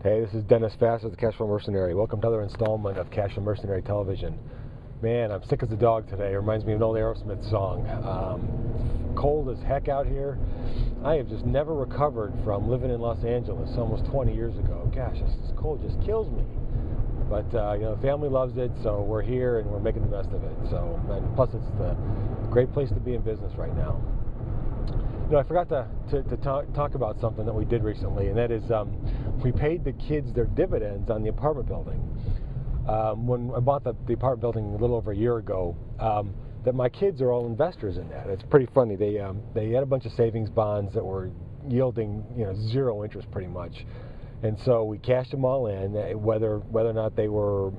Hey, this is Dennis Fassett, the Cashflow Mercenary. Welcome to another installment of Cashflow Mercenary Television. Man, I'm sick as a dog today. It reminds me of an old Aerosmith song. Cold as heck out here. I have just never recovered from living in Los Angeles almost 20 years ago. Gosh, this cold just kills me. But, the family loves it, so we're here and we're making the best of it. And plus, it's the great place to be in business right now. I forgot to talk about something that we did recently, and that is we paid the kids their dividends on the apartment building. When I bought the apartment building a little over a year ago, that my kids are all investors in that. It's pretty funny. They had a bunch of savings bonds that were yielding zero interest pretty much, and so we cashed them all in, whether or not they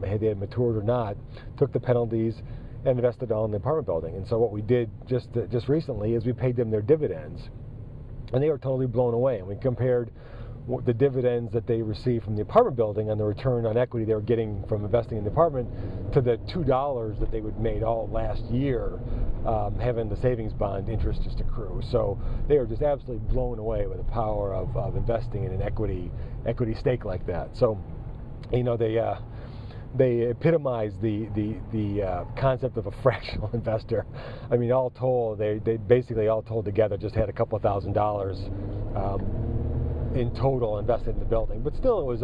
had matured or not, took the penalties, and invested all in the apartment building. And so what we did just recently is we paid them their dividends, and they were totally blown away. And we compared the dividends that they received from the apartment building and the return on equity they were getting from investing in the apartment to the $2 that they would made all last year having the savings bond interest just accrue. So they were just absolutely blown away with the power of investing in an equity stake like that. So they epitomize the concept of a fractional investor. I mean, all told, they basically all told together just had a couple of $1,000s in total invested in the building. But still, it was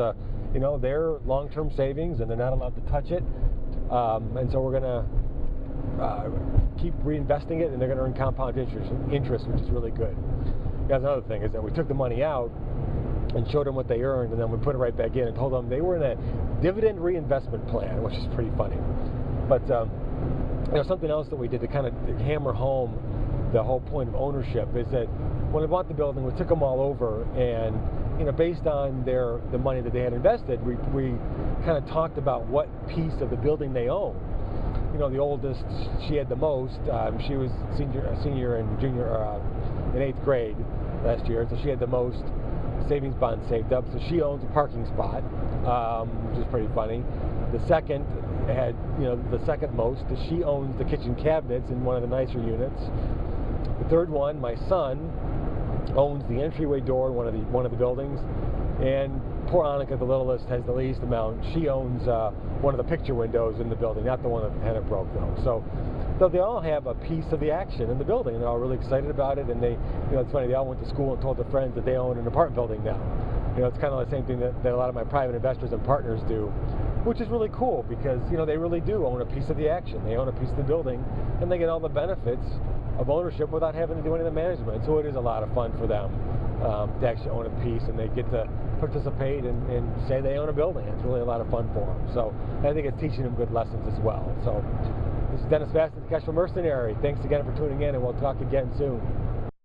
their long-term savings, and they're not allowed to touch it. And so we're going to keep reinvesting it, and they're going to earn compound interest, which is really good. That's another thing, is that we took the money out and showed them what they earned, and then we put it right back in and told them they were in a dividend reinvestment plan, which is pretty funny. But something else that we did to kind of hammer home the whole point of ownership is that when we bought the building, we took them all over, and based on the money that they had invested, we kind of talked about what piece of the building they own. The oldest, she had the most. She was senior and junior in 8th grade last year, so she had the most savings bond saved up, so she owns a parking spot, which is pretty funny. The second had, the second most. She owns the kitchen cabinets in one of the nicer units. The third one, my son, owns the entryway door in one of the buildings, and poor Annika, the littlest, has the least amount. She owns one of the picture windows in the building, not the one that the tenant broke though. So they all have a piece of the action in the building, and they're all really excited about it. And they, it's funny, they all went to school and told their friends that they own an apartment building now. It's kind of the same thing that a lot of my private investors and partners do, which is really cool because, they really do own a piece of the action. They own a piece of the building, and they get all the benefits of ownership without having to do any of the management. So it is a lot of fun for them to actually own a piece, and they get to participate and say they own a building. It's really a lot of fun for them. So I think it's teaching them good lessons as well. So this is Dennis Fassett, the Cashflow Mercenary. Thanks again for tuning in, and we'll talk again soon.